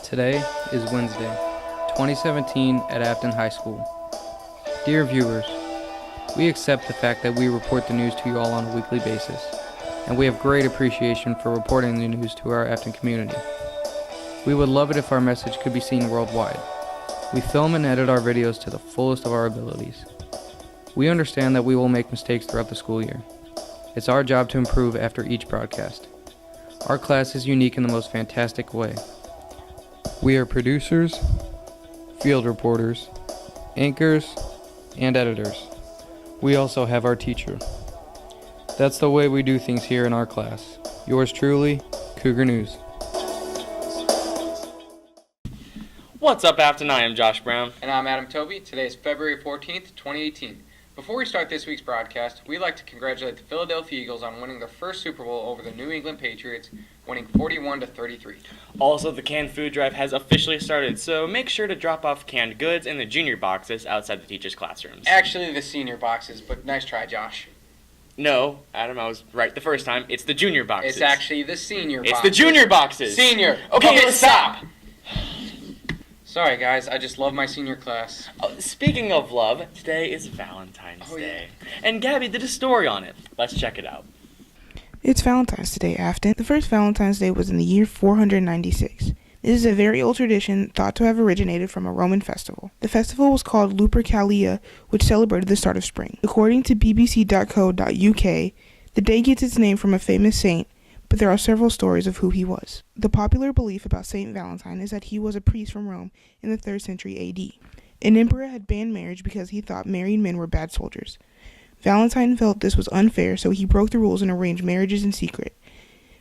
Today is Wednesday, 2017 at Afton High School. Dear viewers, we accept the fact that we report the news to you all on a weekly basis, and we have great appreciation for reporting the news to our Afton community. We would love it if our message could be seen worldwide. We film and edit our videos to the fullest of our abilities. We understand that we will make mistakes throughout the school year. It's our job to improve after each broadcast. Our class is unique in the most fantastic way. We are producers, field reporters, anchors, and editors. We also have our teacher. That's the way we do things here in our class. Yours truly, Cougar News. What's up, Afton? I am Josh Brown. And I'm Adam Toby. Today is February 14th, 2018. Before we start this week's broadcast, we'd like to congratulate the Philadelphia Eagles on winning their first Super Bowl over the New England Patriots, winning 41-33. Also, the canned food drive has officially started, so make sure to drop off canned goods in the junior boxes outside the teachers' classrooms. Actually, the senior boxes, but nice try, Josh. No, Adam, I was right the first time. It's the junior boxes. It's actually the senior boxes. It's the junior boxes. Senior. Okay, stop. Sorry, guys. I just love my senior class. Speaking of love, today is Valentine's Day. And Gabby did a story on it. Let's check it out. It's Valentine's Day, Afton. The first Valentine's Day was in the year 496. This is a very old tradition thought to have originated from a Roman festival. The festival was called Lupercalia, which celebrated the start of spring. According to bbc.co.uk, the day gets its name from a famous saint, but there are several stories of who he was. The popular belief about Saint Valentine is that he was a priest from Rome in the 3rd century AD. An emperor had banned marriage because he thought married men were bad soldiers. Valentine felt this was unfair, so he broke the rules and arranged marriages in secret.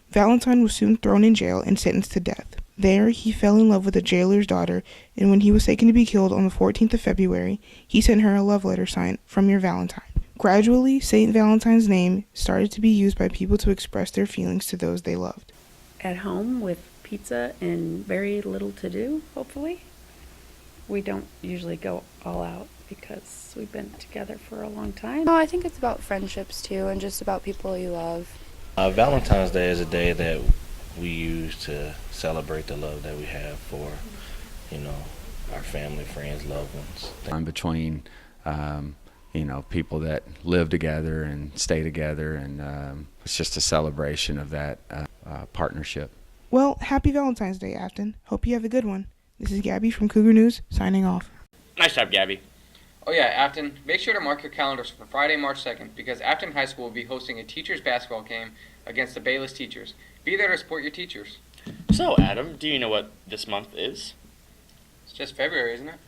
Valentine was soon thrown in jail and sentenced to death. There, he fell in love with the jailer's daughter, and when he was taken to be killed on the 14th of February, he sent her a love letter signed, "From your Valentine." Gradually, Saint Valentine's name started to be used by people to express their feelings to those they loved. At home with pizza and very little to do, hopefully. We don't usually go all out because we've been together for a long time. No, I think it's about friendships too and just about people you love. Valentine's Day is a day that we use to celebrate the love that we have for, our family, friends, loved ones. I'm between people that live together and stay together, and it's just a celebration of that partnership. Well, happy Valentine's Day, Afton. Hope you have a good one. This is Gabby from Cougar News, signing off. Nice job, Gabby. Oh yeah, Afton, make sure to mark your calendars for Friday, March 2nd, because Afton High School will be hosting a teachers' basketball game against the Bayless teachers. Be there to support your teachers. So, Adam, do you know what this month is? It's just February, isn't it?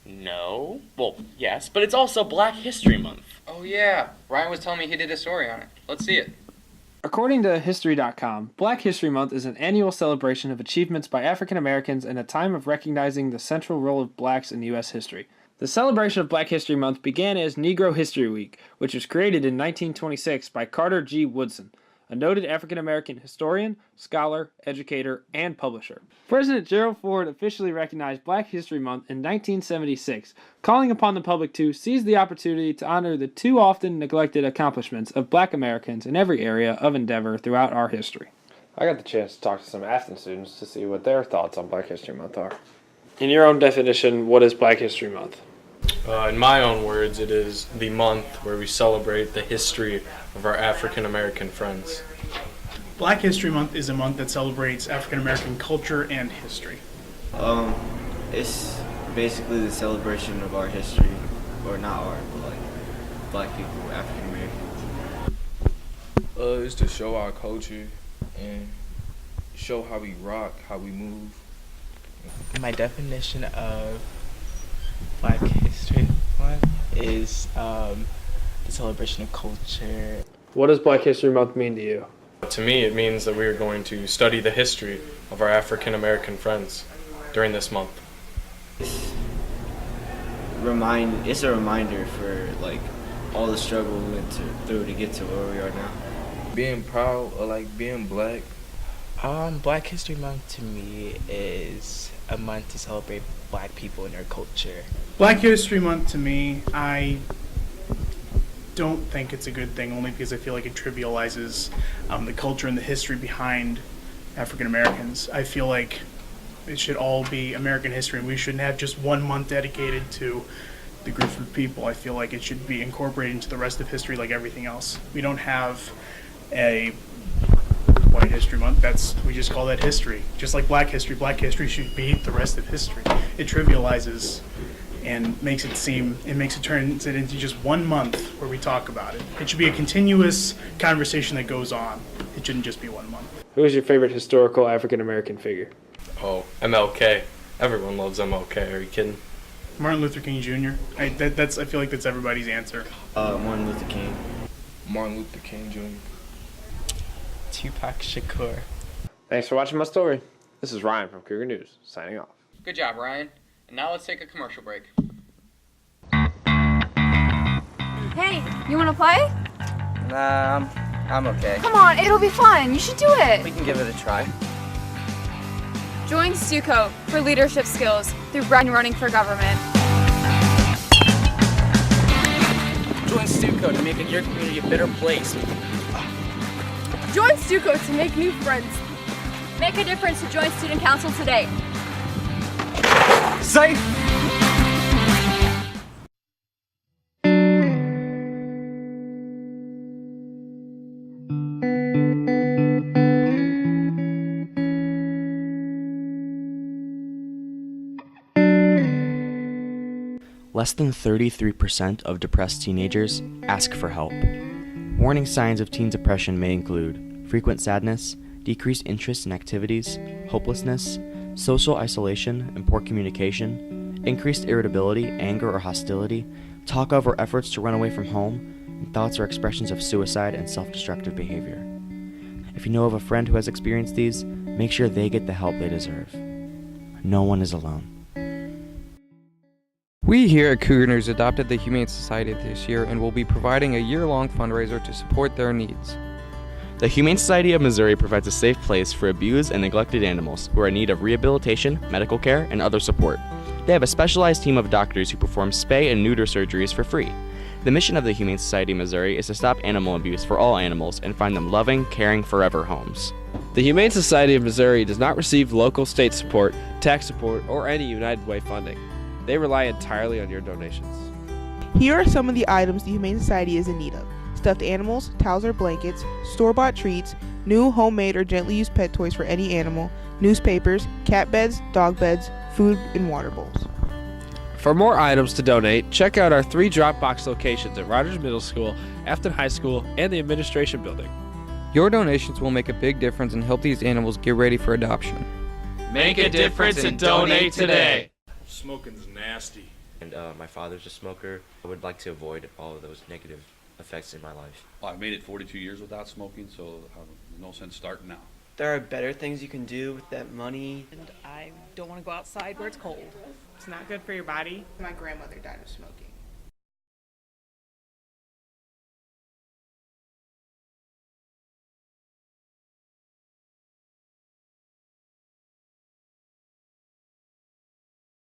No. Well, yes, but it's also Black History Month. Oh yeah, Ryan was telling me he did a story on it. Let's see it. According to History.com, Black History Month is an annual celebration of achievements by African Americans and a time of recognizing the central role of blacks in U.S. history. The celebration of Black History Month began as Negro History Week, which was created in 1926 by Carter G. Woodson, a noted African-American historian, scholar, educator, and publisher. President Gerald Ford officially recognized Black History Month in 1976, calling upon the public to seize the opportunity to honor the too often neglected accomplishments of Black Americans in every area of endeavor throughout our history. I got the chance to talk to some Afton students to see what their thoughts on Black History Month are. In your own definition, what is Black History Month? In my own words, it is the month where we celebrate the history of our African American friends. Black History Month is a month that celebrates African American culture and history. It's basically the celebration of our history, or not our, but like Black people, African Americans. It's to show our culture and show how we rock, how we move. My definition of Black History Month is the celebration of culture. What does Black History Month mean to you? To me, it means that we are going to study the history of our African American friends during this month. It's a reminder for like all the struggle we went through to get to where we are now. Being proud or like being black. Black History Month to me is a month to celebrate Black people and their culture. Black History Month to me, I don't think it's a good thing, only because I feel like it trivializes the culture and the history behind African Americans. I feel like it should all be American history, and we shouldn't have just 1 month dedicated to the group of people. I feel like it should be incorporated into the rest of history like everything else. We don't have a White History Month. We just call that history. Just like Black history should be the rest of history. It trivializes and turns it into just 1 month where we talk about it. It should be a continuous conversation that goes on. It shouldn't just be 1 month. Who is your favorite historical African American figure? Oh, MLK. Everyone loves MLK. Are you kidding? Martin Luther King Jr. I feel like that's everybody's answer. Martin Luther King. Martin Luther King Jr. Tupac Shakur. Thanks for watching my story. This is Ryan from Cougar News, signing off. Good job, Ryan. And now let's take a commercial break. Hey, you want to play? Nah, I'm okay. Come on, it'll be fun. You should do it. We can give it a try. Join Stuco for leadership skills through running for government. Join Stuco to make your community a better place. Join Stuco to make new friends. Make a difference to join Student Council today. Safe! Less than 33% of depressed teenagers ask for help. Warning signs of teen depression may include frequent sadness, decreased interest in activities, hopelessness, social isolation and poor communication, increased irritability, anger or hostility, talk of or efforts to run away from home, and thoughts or expressions of suicide and self-destructive behavior. If you know of a friend who has experienced these, make sure they get the help they deserve. No one is alone. We here at Cougar News adopted the Humane Society this year and will be providing a year-long fundraiser to support their needs. The Humane Society of Missouri provides a safe place for abused and neglected animals who are in need of rehabilitation, medical care, and other support. They have a specialized team of doctors who perform spay and neuter surgeries for free. The mission of the Humane Society of Missouri is to stop animal abuse for all animals and find them loving, caring, forever homes. The Humane Society of Missouri does not receive local state support, tax support, or any United Way funding. They rely entirely on your donations. Here are some of the items the Humane Society is in need of: stuffed animals, towels or blankets, store-bought treats, new homemade or gently used pet toys for any animal, newspapers, cat beds, dog beds, food, and water bowls. For more items to donate, check out our 3 Dropbox locations at Rogers Middle School, Afton High School, and the Administration Building. Your donations will make a big difference and help these animals get ready for adoption. Make a difference and donate today. Smoking's nasty. And my father's a smoker. I would like to avoid all of those negative effects in my life. Well, I've made it 42 years without smoking, so there's no sense starting now. There are better things you can do with that money. And I don't want to go outside where it's cold. It's not good for your body. My grandmother died of smoking.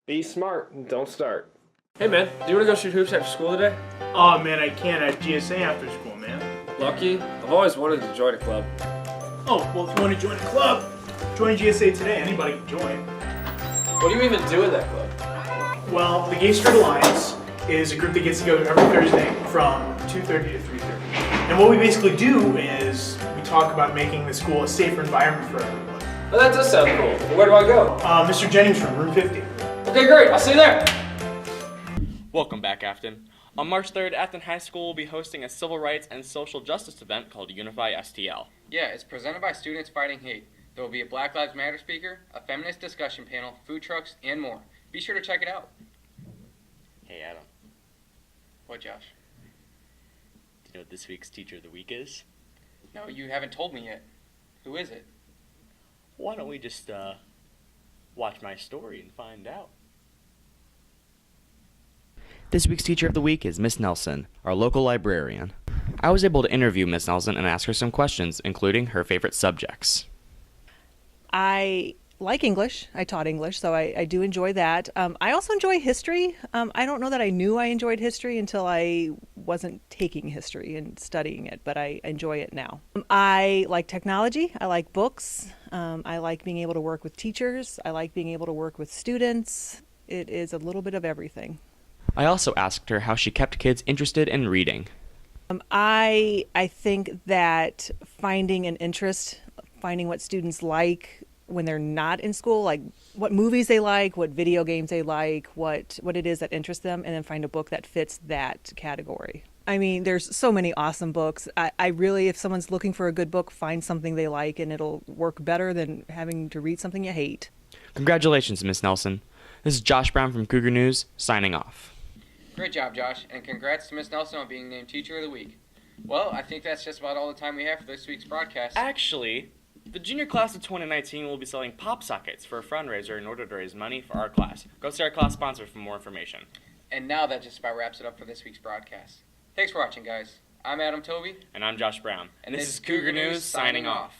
Be smart and don't start. Hey man, do you want to go shoot hoops after school today? Oh man, I can't. I have GSA after school, man. Lucky? I've always wanted to join a club. Oh, well, if you want to join a club, join GSA today. Anybody can join. What do you even do in that club? Well, the Gay Straight Alliance is a group that gets together every Thursday from 2:30 to 3:30. And what we basically do is we talk about making the school a safer environment for everyone. Oh, that does sound cool. Where do I go? Mr. Jennings' room 50. Okay, great. I'll see you there. Welcome back, Afton. On March 3rd, Afton High School will be hosting a civil rights and social justice event called Unify STL. Yeah, it's presented by Students Fighting Hate. There will be a Black Lives Matter speaker, a feminist discussion panel, food trucks, and more. Be sure to check it out. Hey, Adam. What, Josh? Do you know what this week's Teacher of the Week is? No, you haven't told me yet. Who is it? Why don't we just, watch my story and find out? This week's Teacher of the Week is Miss Nelson, our local librarian. I was able to interview Miss Nelson and ask her some questions, including her favorite subjects. I like English. I taught English, so I do enjoy that. I also enjoy history. I don't know that I knew I enjoyed history until I wasn't taking history and studying it, but I enjoy it now. I like technology. I like books. I like being able to work with teachers. I like being able to work with students. It is a little bit of everything. I also asked her how she kept kids interested in reading. I think that finding an interest, finding what students like when they're not in school, like what movies they like, what video games they like, what it is that interests them, and then find a book that fits that category. I mean, there's so many awesome books. I really, if someone's looking for a good book, find something they like, and it'll work better than having to read something you hate. Congratulations, Miss Nelson. This is Josh Brown from Cougar News, signing off. Great job, Josh, and congrats to Miss Nelson on being named Teacher of the Week. Well, I think that's just about all the time we have for this week's broadcast. Actually, the junior class of 2019 will be selling pop sockets for a fundraiser in order to raise money for our class. Go see our class sponsor for more information. And now that just about wraps it up for this week's broadcast. Thanks for watching, guys. I'm Adam Toby. And I'm Josh Brown. And this is Cougar News signing off.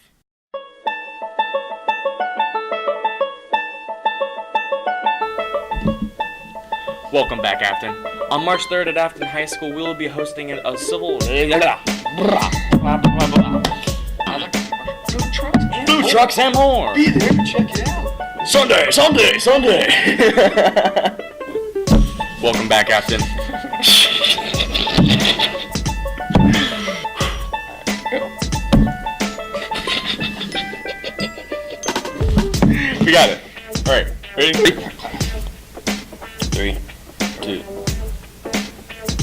Welcome back, Afton. On March 3rd at Afton High School, we will be hosting a civil... Food trucks and more! Be there to check it out. Sunday! Welcome back, Afton. We got it. Alright, ready? 3, 2.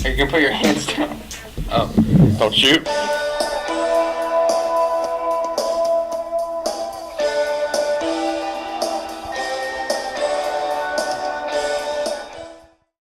You can put your hands down. Oh, don't shoot.